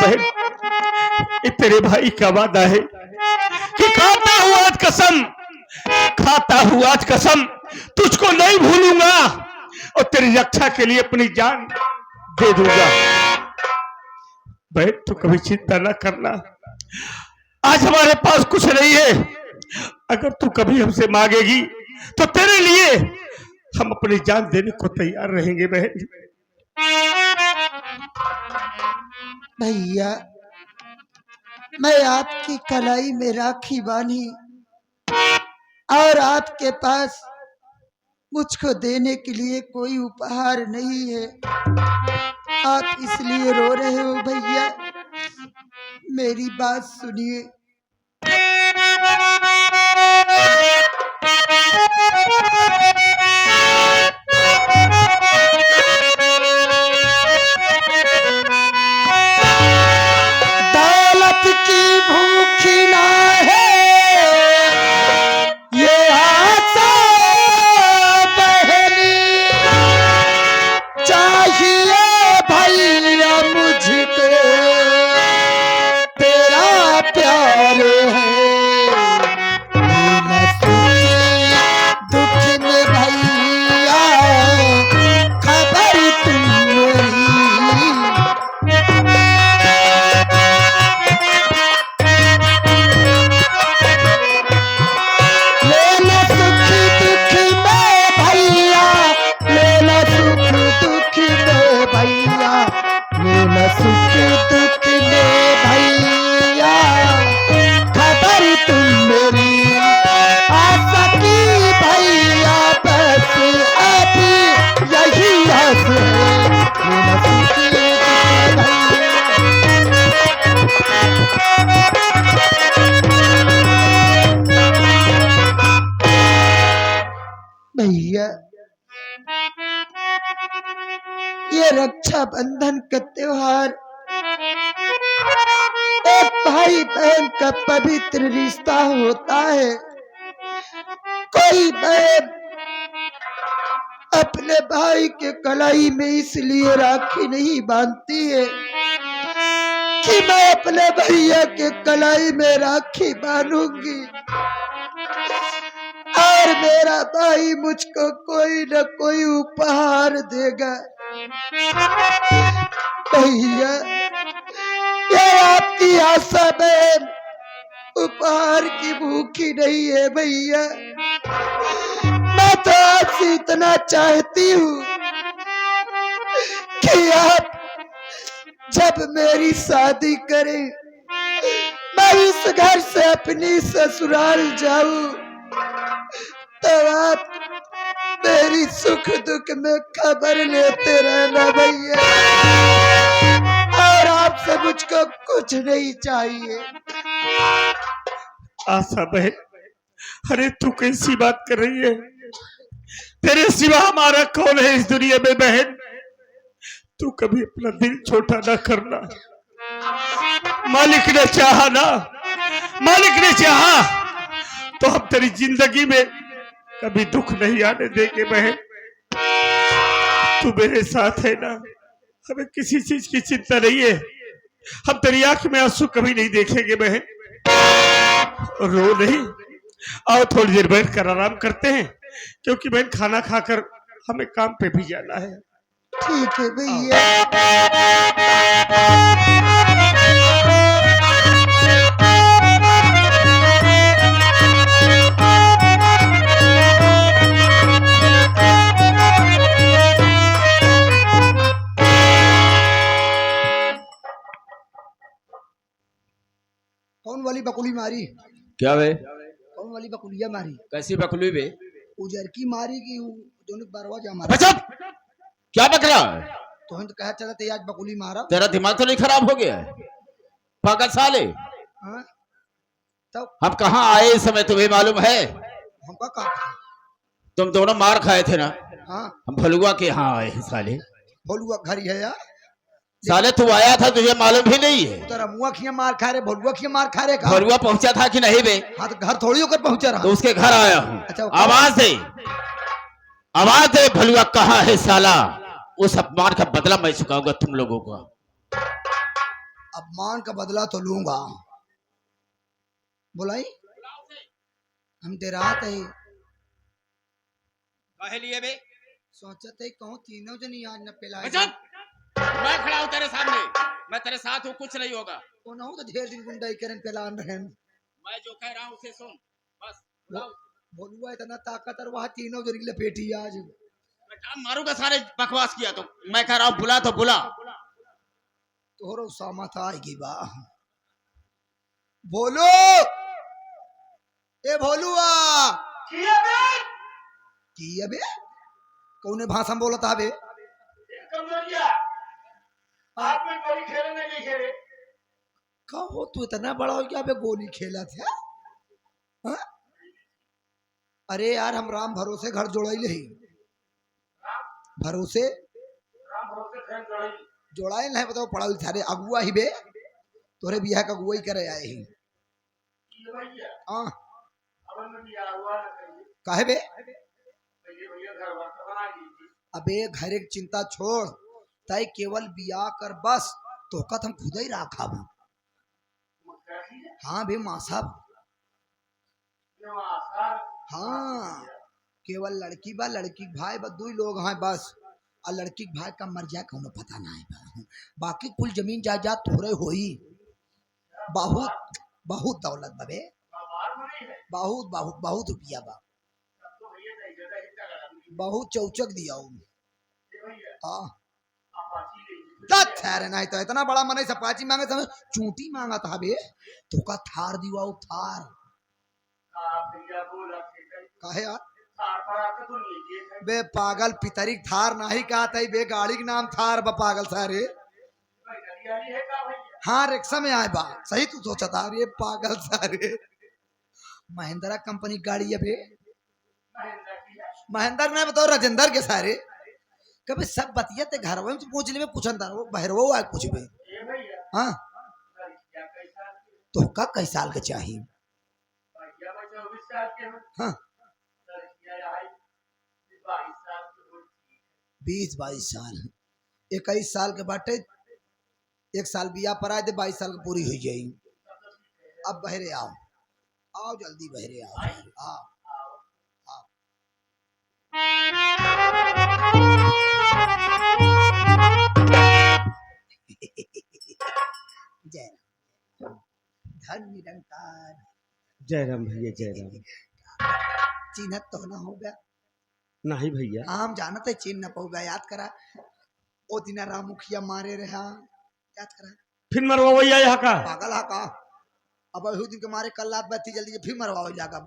बहन, ये तेरे भाई का वादा है कि खाता हुआ आज कसम तुझको नहीं भूलूंगा और तेरी रक्षा के लिए अपनी जान दे दूंगा। बहन तू कभी चिंता ना करना, आज हमारे पास कुछ नहीं है, अगर तू कभी हमसे मांगेगी तो तेरे लिए हम अपनी जान देने को तैयार रहेंगे। बहन भैया, मैं आपकी कलाई में राखी बांधी और आपके पास मुझको देने के लिए कोई उपहार नहीं है, आप इसलिए रो रहे हो। भैया मेरी बात सुनिए। दौलत की भूखी ना है ये आशा बहनी, चाहिए भैया मुझको तेरा प्यार है। मैं सुखी दुख में भैया खबर तुम लेना, सुख दुख में भैया लेना, सुख दुख में भैया लेना, सुख दुख में भैया खबर तुम मेरी आशा की भैया, बस अभी यही आस है। लेना सुख दुख भैया, ये रक्षाबंधन का त्योहार एक भाई बहन का पवित्र रिश्ता होता है। कोई बहन अपने भाई के कलाई में इसलिए राखी नहीं बांधती है कि मैं अपने भैया के कलाई में राखी बांधूंगी और मेरा भाई मुझको कोई न कोई उपहार देगा। भैया ये आपकी आशा बहन उपहार की भूखी नहीं है। भैया मैं तो आपसे इतना चाहती हूँ कि आप जब मेरी शादी करें मैं इस घर से अपनी ससुराल जाऊं तो आप मेरी सुख दुख में खबर लेते रहना भैया, और आपसे मुझको कुछ नहीं चाहिए। आशा बहन, अरे तू कैसी बात कर रही है? तेरे सिवा हमारा कौन है इस दुनिया में? बहन तू कभी अपना दिल छोटा ना करना, मालिक ने चाहा ना, मालिक ने चाहा तो हम तेरी जिंदगी में कभी दुख नहीं आने देंगे। बहन तू मेरे साथ है ना, हमें किसी चीज की चिंता नहीं है, हम तेरी आंख में आंसू कभी नहीं देखेंगे। बहन रो नहीं, आओ थोड़ी देर बैठ कर आराम करते हैं, क्योंकि बहन खाना खाकर हमें काम पे भी जाना है। ठीक है भैया। कौन वाली बकुली मारी? क्या बे? कौन वाली बकुलिया मारी? कैसी बकलू बे? उजर की मारी की दोनों बारवा जा मारा। बचत क्या बक रहा है? तो हम तो कहा चला आज बकुली मारा। तेरा दिमाग तो नहीं खराब हो गया है पागल साले? हाँ? तब हम कहाँ आए इस समय तुम्हें मालूम है? हमका कहा तुम दोनों मार खाए थे ना? हाँ हम भलुआ के यहाँ आए हैं साले। भोलुआ घर ही है यार। साले तू आया था तुझे मालूम भी नहीं है? तो रमुआ खिया मार खा रहे, भोलुआ खिया मार खा रहे। भलुआ पहुंचा था कि नहीं बे? हाँ तो घर थोड़ी होकर पहुंचा रहा। तो उसके घर आया हूँ। अच्छा, आवाज दे, आवाज दे भलुआ कहाँ है साला? उस अपमान का बदला मैं चुकाऊंगा तुम लोगों को। अब अपमान का बदला तो लूंगा। बोलाई हम तेरा है काहे लिए बे? सोचते कहूँ तीनों जनी आज न पिलाए चुप! मैं खड़ा हूँ तेरे सामने, मैं तेरे साथ हूँ, कुछ नहीं होगा। तो ना हो तो ढेर दिन गुंडाई करन पिलान रहन। मैं जो कह रहा हूँ उसे सुन बस। बुलाओ। बोलुआ इतना ताकत और वहाँ तीनों जनी लपेटी आज। मैं जान मारूंगा सारे बकवास किया तो। मैं कह रहा हूँ बुला तो बुला। तोरो सामत आएगी बा। बोलो ए भोलुआ की अबे कौने भाषा में बोलता बे? कहो तू इतना बड़ा हो गया बे गोली खेला था? हाँ? अरे यार हम राम भरोसे घर जोड़ाइले ही। भरोसे जोड़ाइल नहीं बताओ पढ़ा थारे अगुआ ही बे तोरे बियाह का अगुआ ही करे आए ही। हाँ काहे बे? अबे घरे की चिंता छोड़ तय केवल बियाह कर बस तो कत हम खुद ही राखा। हाँ बे माँ साहब। हाँ केवल लड़की बा लड़की भाई बा दो ही लोग हैं बस। और लड़की भाई का मर जाए कौन पता नहीं बा। बाकी कुल जमीन जायदाद थोड़े होई। बहुत बहुत दौलत बे बहुत बहुत बहुत रुपया बा। बहुत चौचक दिया हाँ ठहरे नहीं तो इतना बड़ा मन सपाची मांगे समय चूंटी मांगा था बे तो का थार दिवाओ थार। काहे यार बे पागल पितरी थार नहीं कहता बे गाड़ी के नाम थार बा पागल सारे। हाँ रिक्शा में आए बा सही तू सोचा था रे पागल सारे। महिंद्रा कंपनी गाड़ी है बे। महेंद्र नहीं बताओ राजेंद्र के सारे कभी सब बतिया ते घर में पूछ ले कुछ अंदर वो बहरवो आए कुछ भी। हाँ तो का कई साल के चाहिए? हाँ 20-22 साल 21 साल के बाटे 1 साल बिया पर आए थे 22 साल की पूरी हुई जाएगी। अब बहरे आओ आओ जल्दी बहरे आओ हाँ जय धन निरंकार। जय राम भैया जय राम। चिन्हत तो ना होगा? नहीं भैया हम जानते चिन्ह न पौगा याद करा ओ दिन राम मुखिया मारे रहा याद करा। फिर मरवा भैया यहाँ का पागल हा का अब उस दिन के मारे कल रात बैठी जल्दी फिर मरवाओ जागा।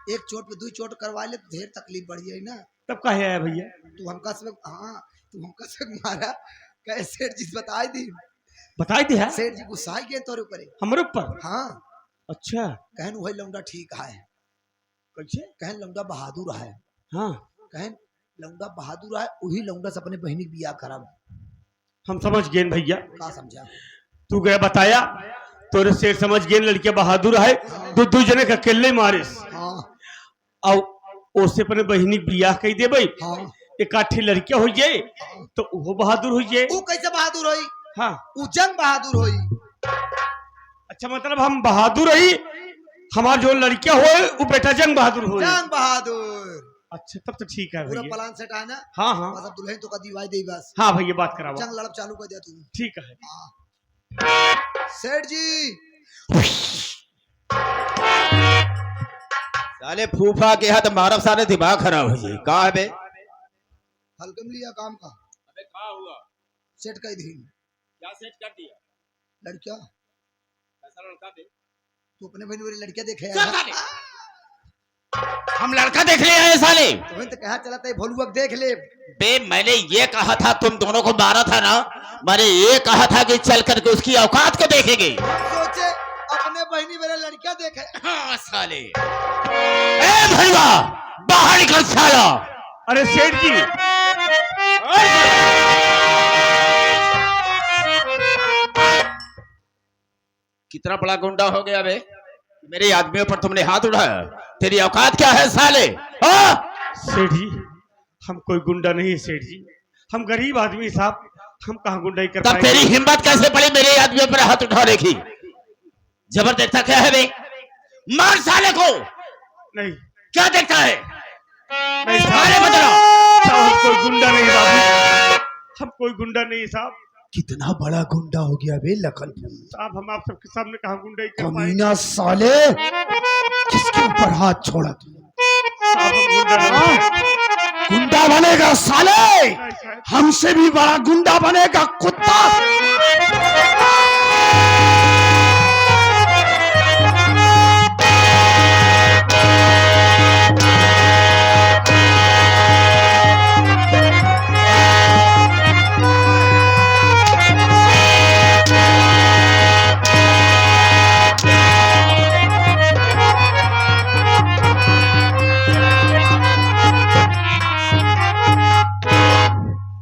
एक चोट पे 2 चोट करवा ले तो ढेर तकलीफ बढ़ जाए ना। तब काहे आया भैया? तू हमका सब हाँ तू हमका सब मारा कैसे सेठ जी बताई दी बताई दी है सेठ जी गुस्सा गए तोरे ऊपर हमारे ऊपर। हाँ अच्छा कहन वही लौंडा ठीक है कैसे? कहन लौंडा बहादुर है। हाँ कहन लौंडा बहादुर है वही लौंडा से अपने बहनी बिया करब। हम समझ गए भैया। का समझा? तू गया बताया तोरे सेठ समझ गए लड़के बहादुर है। दो जने का अकेले मारे हाँ और उससे अपने बहनी बियाह कही दे भाई। हाँ एक आठी लड़कियां हो जाए तो वो बहादुर हो जाए। वो कैसे बहादुर होई? हाँ वो जंग बहादुर होई। अच्छा मतलब हम बहादुर ही हमार जो लड़कियां हो वो बेटा जंग बहादुर हो। जंग बहादुर अच्छा तब तो ठीक है पूरा भैया। प्लान सेट है ना? हाँ हाँ बस अब दुल्हन तो का दिवाई दे बस। हाँ भैया बात करा जंग लड़प चालू कर दिया तू। ठीक है। हाँ सेठ जी साले फूफा के हाथ मारब साले दिमाग खराब हो जाए। कहा है बे? हल्कम लिया काम का। अबे कहा हुआ? सेट कर दी। क्या सेट कर दिया? लड़कियां कैसा लड़का बे? तू अपने बहन वाली लड़कियां देखे चल साले। हम लड़का देख ले आए साले। तो कहा चला था भोलू अब देख ले। बे मैंने ये कहा था तुम दोनों को मारा था ना। मैंने ये कहा था कि चल करके उसकी औकात को देखेंगे। सोचे अपने बहनी वाले लड़कियां देखे। हाँ साले। ए भैया बाहर निकल साला। अरे सेठ जी कितना बड़ा गुंडा हो गया बे? मेरे आदमियों पर तुमने हाथ उठाया। तेरी औकात क्या है साले? सेठ जी हम कोई गुंडा नहीं है सेठ जी। हम गरीब आदमी साहब हम कहाँ गुंडाई कर तब पाएंगे? तेरी हिम्मत कैसे पड़ी मेरे आदमियों पर हाथ उठाने की? जबर देखता क्या है बे? मार साले को। नहीं क्या देखता है? नहीं साहब, अरे बदला। साहब हम कोई गुंडा नहीं बाबू, हम कोई गुंडा नहीं साहब। कितना बड़ा गुंडा हो गया बे लखनपुर। साहब हम आप सबके सामने कहाँ गुंडाई कर पाएंगे? कमीना साले, किसके ऊपर हाथ छोड़ा तू? साहब हम गुंडा नहीं हैं। गुंडा बनेगा साले, नहीं साहब, हमसे भी बड़ा गुंडा बनेगा कुत्ता।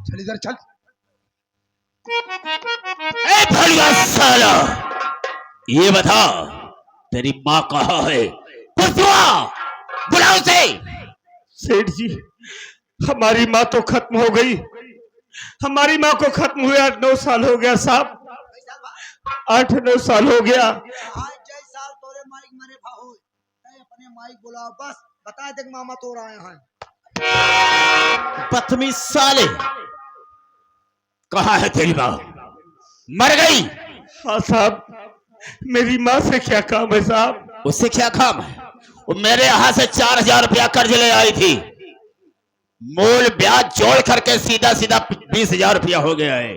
चल इधर चल। ए भड़िया साला, ये बता तेरी माँ कहाँ है? पुष्पा, बुलाओ उसे। सेठ जी हमारी माँ तो खत्म हो गई, हमारी माँ को खत्म हुए 8-9 साल हो गया साहब, 8-9 साल हो गया। आज जय साल तोरे माइक मरे भाऊ, अपने माइक बुलाओ बस, बता दे मामा तोरा आया है। बदतमीज साले, कहाँ है तेरी माँ? मर गई? हाँ साहब, मेरी माँ से क्या काम है साहब? उससे क्या काम है? वो मेरे यहाँ से 4,000 रुपया कर्ज ले आई थी, मूल ब्याज जोड़ करके सीधा सीधा 20,000 रुपया हो गया है।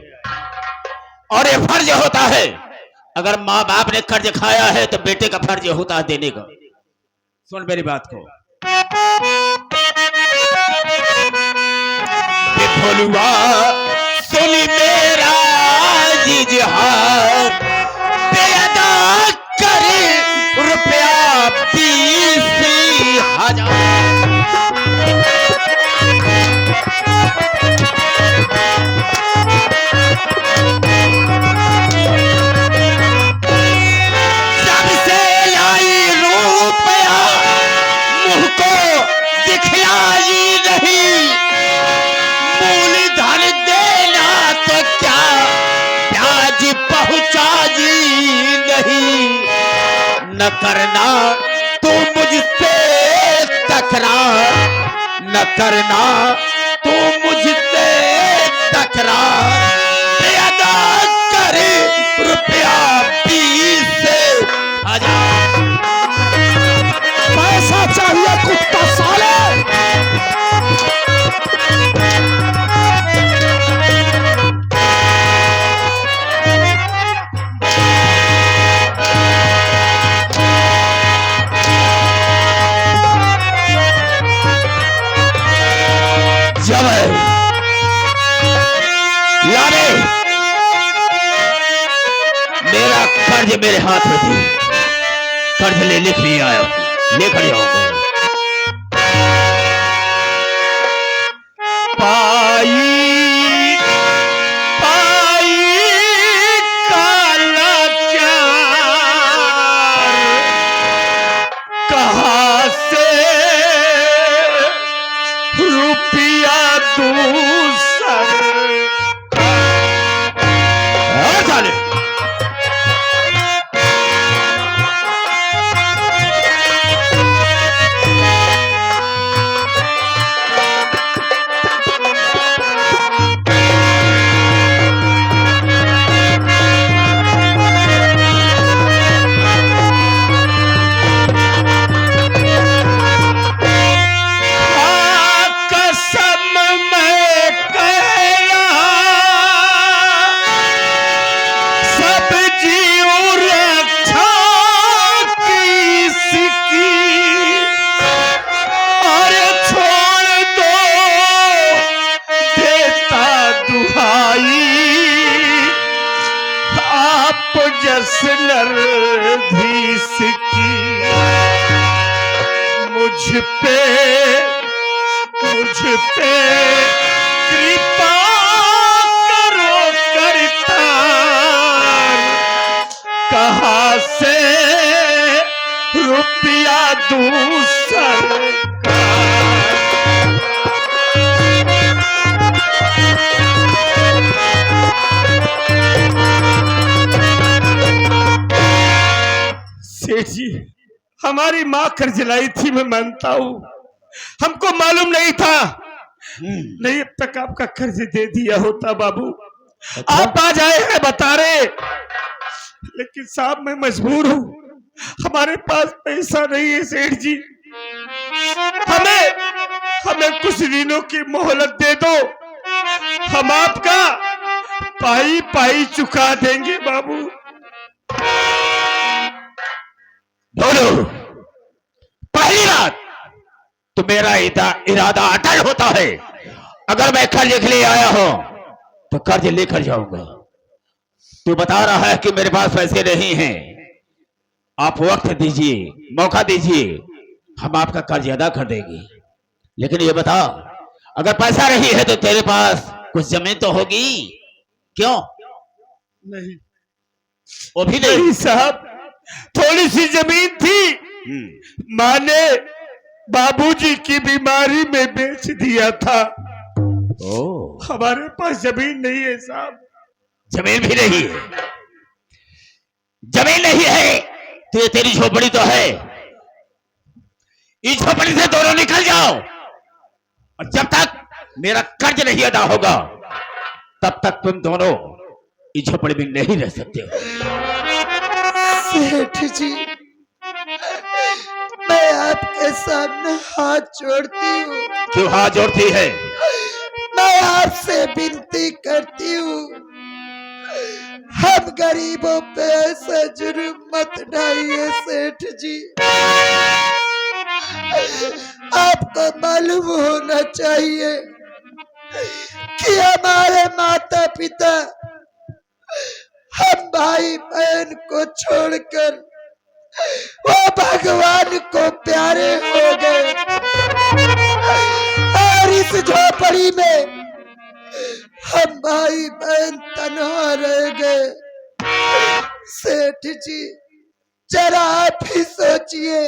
और ये फर्ज होता है, अगर माँ बाप ने कर्ज खाया है तो बेटे का फर्ज होता है देने का। सुन मेरी बात को। भोलुआ सुन मेरा जिजहार, बेअदा करे रुपया 20,000। जब से आई रुपया मुंह को दिखलाई नहीं, मूलधन देना तो क्या ब्याज पहुंचा जी नहीं। न करना तू मुझसे तकरार, न करना तू मुझसे तकरार, बेअदा करे रुपया 20,000। पैसा चाहिए कुत्ता साले। जब लारे मेरा कर्ज मेरे हाथ में थी, कर्ज ले लिख नहीं आया, लेकर जाऊंगा। पाई पाई काला चार, कहाँ से रुपया दूसर। चले कसम मैं कहना सब जीव रक्षा की सिकी, और छोड़ दो देता दुहाई, आप जस नरधीस की। मुझ पे कृपा करो करतार, कहाँ से रुपया दूसर। सेठ जी, हमारी माँ कर्ज लाई थी, मैं मानता हूँ, हमको मालूम नहीं था। नहीं, अब तक आपका कर्ज दे दिया होता बाबू। आप आज आए हैं बता रहे, लेकिन साहब मैं मजबूर हूँ, हमारे पास पैसा नहीं है सेठ जी। हमें कुछ दिनों की मोहलत दे दो, हम आपका पाई पाई चुका देंगे बाबू। बोलो, पहली बात तो मेरा इरादा अटल होता है। अगर मैं कर्ज के लिए आया हूं तो कर्ज लेकर जाऊंगा। तू बता रहा है कि मेरे पास पैसे नहीं हैं, आप वक्त दीजिए, मौका दीजिए, हम आपका कर्ज अदा कर देंगे। लेकिन ये बता, अगर पैसा नहीं है तो तेरे पास कुछ जमीन तो होगी, क्यों? नहीं, वो भी नहीं। नहीं साहब, थोड़ी सी जमीन थी, माँ ने बाबूजी की बीमारी में बेच दिया था। हमारे पास जमीन नहीं है साहब। जमीन भी नहीं है? जमीन नहीं है तो ये तेरी झोपड़ी तो है। इस झोपड़ी से दोनों निकल जाओ, और जब तक मेरा कर्ज नहीं अदा होगा तब तक तुम दोनों इस झोपड़ी में नहीं रह सकते हो। सेठ जी, मैं आपके सामने हाथ जोड़ती हूँ। क्यों हाथ जोड़ती है? मैं आपसे विनती करती हूँ, हम गरीबों पे ऐसा जुर्म मत ढाइए सेठ जी। आपको मालूम होना चाहिए कि हमारे माता पिता हम भाई बहन को छोड़कर वो भगवान को प्यारे हो गए, और इस झोपड़ी में हम भाई बहन तन्हा रह गए। सेठ जी, जरा आप ही सोचिए,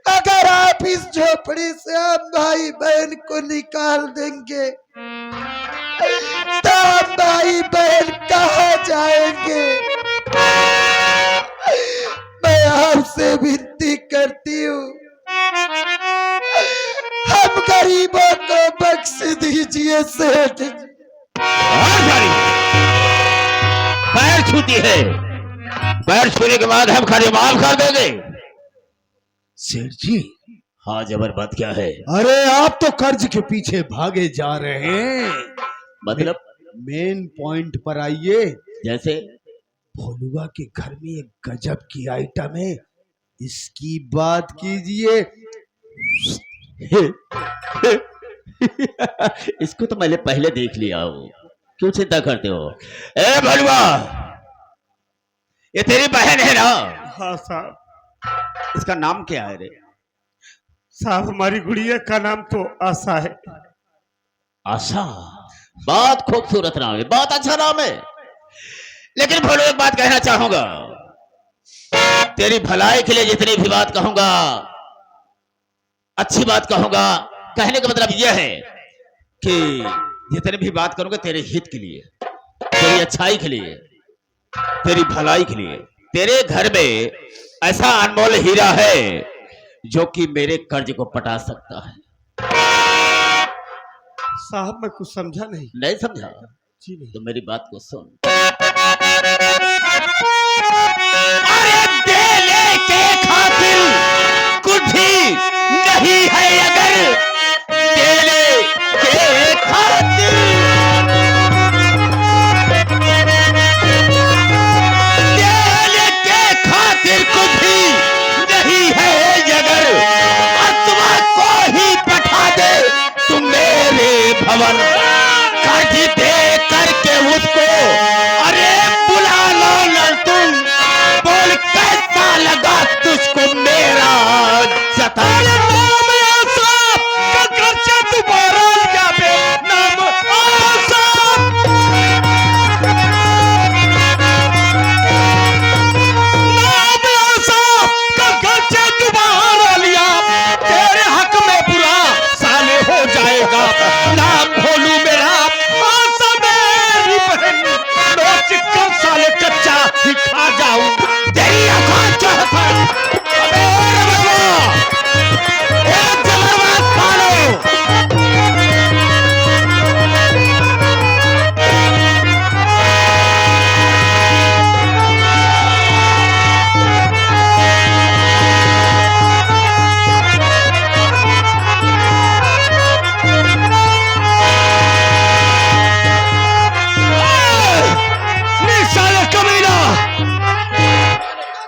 अगर आप इस झोपड़ी से हम भाई बहन को निकाल देंगे तो हम भाई बहन कहाँ जाएंगे? मैं आपसे विनती करती हूँ, हम गरीबों को बख्श दीजिए सेठ। पैर छूती है, पैर छूने के बाद हम खड़े माफ कर देंगे। सेठ जी, हाँ जबर, बात क्या है? अरे आप तो कर्ज के पीछे भागे जा रहे हैं। मतलब मेन पॉइंट पर आइए। जैसे भोलुआ के घर में एक गजब की आइटम है, इसकी बात कीजिए। इसको तो मैंने पहले देख लिया हूँ, क्यों चिंता करते हो? ए भोलुआ, ये तेरी बहन है ना? हाँ साहब। इसका नाम क्या है रे? साहब, हमारी गुड़िया का नाम तो आशा है। आशा? बहुत खूबसूरत नाम है, बहुत अच्छा नाम है। लेकिन भोलू, एक बात कहना चाहूंगा, तेरी भलाई के लिए जितनी भी बात कहूंगा, अच्छी बात कहूंगा, कहने का मतलब यह है कि जितनी भी बात करूंगा तेरे हित के लिए, तेरी अच्छाई के लिए, तेरी भलाई के लिए। तेरे घर में ऐसा अनमोल हीरा है जो कि मेरे कर्ज को पटा सकता है। साहब, मैं कुछ समझा नहीं। नहीं समझा? जी नहीं। तो मेरी बात को सुन। अरे देले के खातिर कुछ ही नहीं है, अगर देले के खातिर, देले के खातिर कुछ ही नहीं है, अगर अथवा को ही पठा दे तुम मेरे भवन, कर्ज दे करके उसको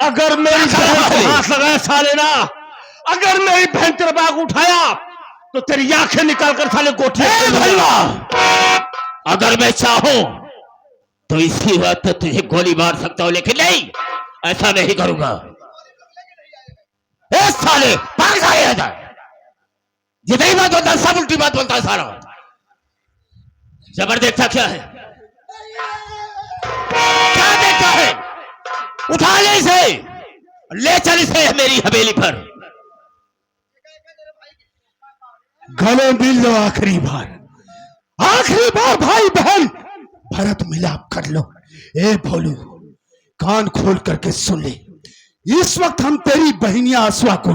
अगर मेरी बहन को हाथ लगाया साले ना, अगर मेरी बहन तेरा बाग उठाया तो तेरी आंखें निकाल कर साले कोठी अगर मैं चाहूं तो इसी वक्त तुझे गोली मार सकता हूं, लेकिन नहीं, ऐसा नहीं करूंगा। ए साले भाग जाए, जितनी बात बोलता है सब उल्टी बात बोलता है सारा। जबर देखता क्या है, क्या देखता है? उठा ले इसे, ले चल इसे मेरी हवेली पर। गले मिल लो आखिरी बार भाई बहन, भरत मिलाप कर लो। ए भोलू, कान खोल करके सुन ले, इस वक्त हम तेरी बहनिया आसवा को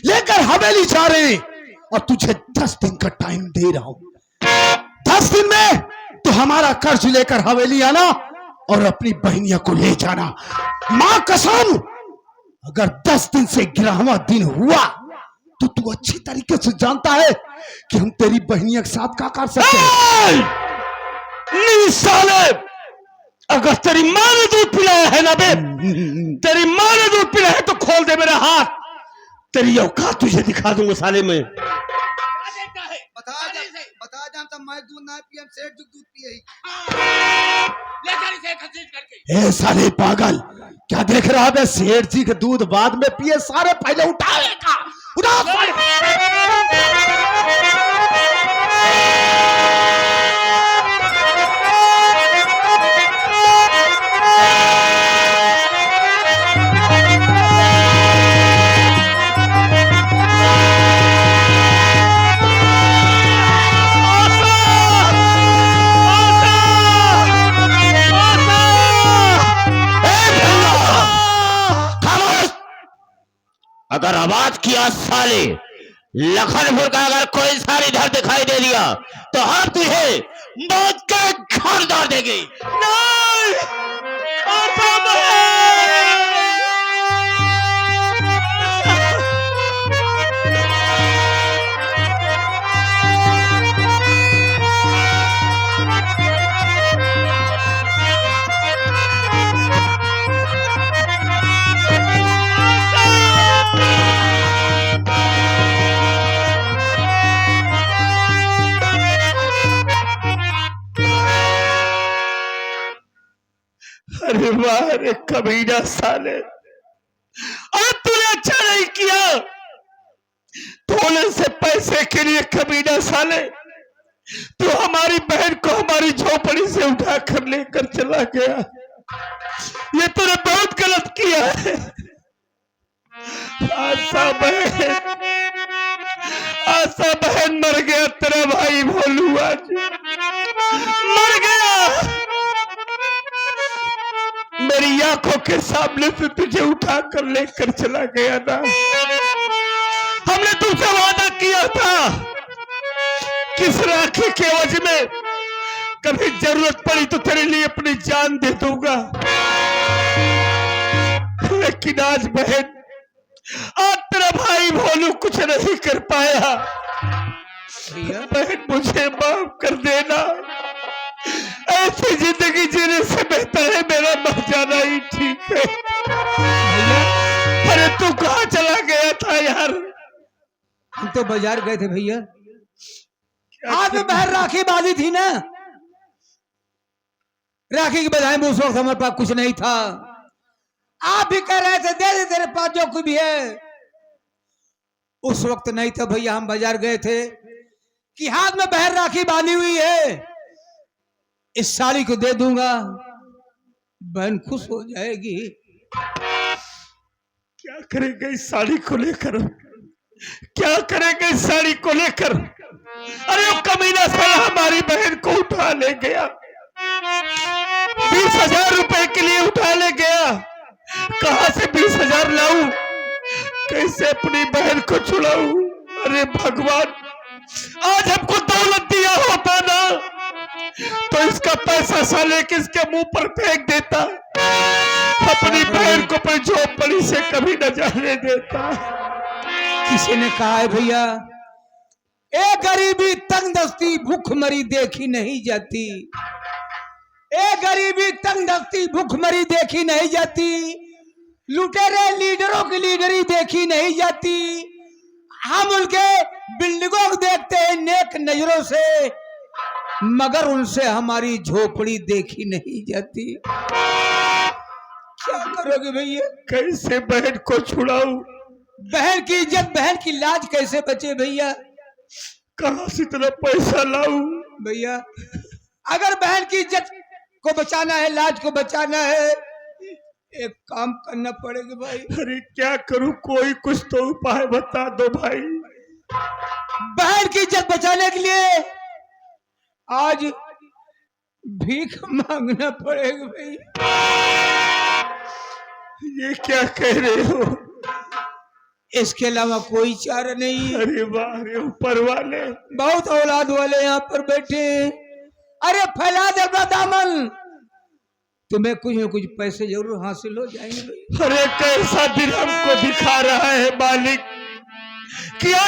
लेकर हवेली जा रहे हैं और तुझे 10 दिन का टाइम दे रहा हूं। 10 दिन में तो हमारा कर्ज लेकर हवेली आना और अपनी बहनिया को ले जाना। मां कसम, अगर 10 दिन से 11वां दिन हुआ तो तू अच्छी तरीके से जानता है कि हम तेरी बहनिया के साथ क्या कर सकते हैं। नहीं साले, अगर तेरी माँ ने दूध पिलाया है ना बे, तेरी माँ ने दूध पिलाया है तो खोल दे मेरा हाथ, तेरी औकात तुझे दिखा दूंगा साले में। बता जानता मैं दूध ना पिए, सेठ दूध पिए। ए साले पागल, क्या देख रहा है? सेठ जी के दूध बाद में पिए, सारे पहले उठाएगा। अगर आवाज किया साले, लखनपुर का अगर कोई साल इधर दिखाई दे दिया तो हम तुझे मौत के घर डाल देंगे। नहीं, अरे वाह रे कमीना साले, और तूने अच्छा नहीं किया, तोले से पैसे के लिए कमीना साले, तू हमारी बहन को हमारी झोपड़ी से उठा कर लेकर चला गया। ये तूने बहुत गलत किया है। आशा बहन मर गया, तेरा भाई भोलू आज मर गया। मेरी आंखों के सामने से तुझे उठा कर लेकर चला गया ना। हमने तुमसे वादा किया था किस राखी के एवज में कभी जरूरत पड़ी तो तेरे लिए अपनी जान दे दूंगा, लेकिन आज बहन, आज तेरा भाई भोलू कुछ नहीं कर पाया। बहन मुझे माफ कर देना, ऐसी जिंदगी जीने से बेहतर है मेरा मर जाना ही ठीक है। अरे तू कहाँ चला गया था यार? हम तो बाजार गए थे भैया, आज में बहन राखी बांधी थी ना, राखी की बधाई में उस वक्त हमारे पास कुछ नहीं था। आप भी कह रहे थे दे दे तेरे पास जो कुछ भी है, उस वक्त नहीं था भैया। हम बाजार गए थे कि हाथ में बहन राखी बांधी हुई है, इस साड़ी को दे दूंगा, बहन खुश हो जाएगी। क्या करेगा इस साड़ी को लेकर, क्या करेगा इस साड़ी को लेकर? अरे वो कमीना साला हमारी बहन को उठा ले गया, 20,000 रुपए के लिए उठा ले गया। कहां से 20,000 लाऊं, कैसे अपनी बहन को छुड़ाऊं? अरे भगवान, आज हमको दौलत दिया होता ना तो इसका पैसा साले किसके मुंह पर फेंक देता, अपनी बहन को अपनी झोपड़ी से कभी न जाने देता। किसी ने कहा है भैया, ए गरीबी तंगदस्ती भूखमरी देखी नहीं जाती, ए गरीबी तंगदस्ती भूखमरी देखी नहीं जाती, लुटेरे लीडरों की लीडरी देखी नहीं जाती। हम उनके बिल्डिंगों को देखते हैं नेक नजरों से, मगर उनसे हमारी झोपड़ी देखी नहीं जाती। क्या करोगे भैया? कैसे बहन को छुड़ाऊं? बहन की इज्जत, बहन की लाज कैसे बचे भैया? कहां से इतना पैसा लाऊं? भैया अगर बहन की इज्जत को बचाना है, लाज को बचाना है, एक काम करना पड़ेगा भाई। अरे क्या करूं? कोई कुछ तो उपाय बता दो भाई। बहन की इज्जत बचाने के लिए आज भीख मांगना पड़ेगा भाई। ये क्या कह रहे हो? इसके अलावा कोई चारा नहीं। अरे वाह रे ऊपर वाले, बहुत औलाद वाले यहाँ पर बैठे हैं। अरे फैला दे अपना दामन, तुम्हें कुछ न कुछ पैसे जरूर हासिल हो जाएंगे भाई। अरे कैसा दिन हमको दिखा रहा है मालिक कि आज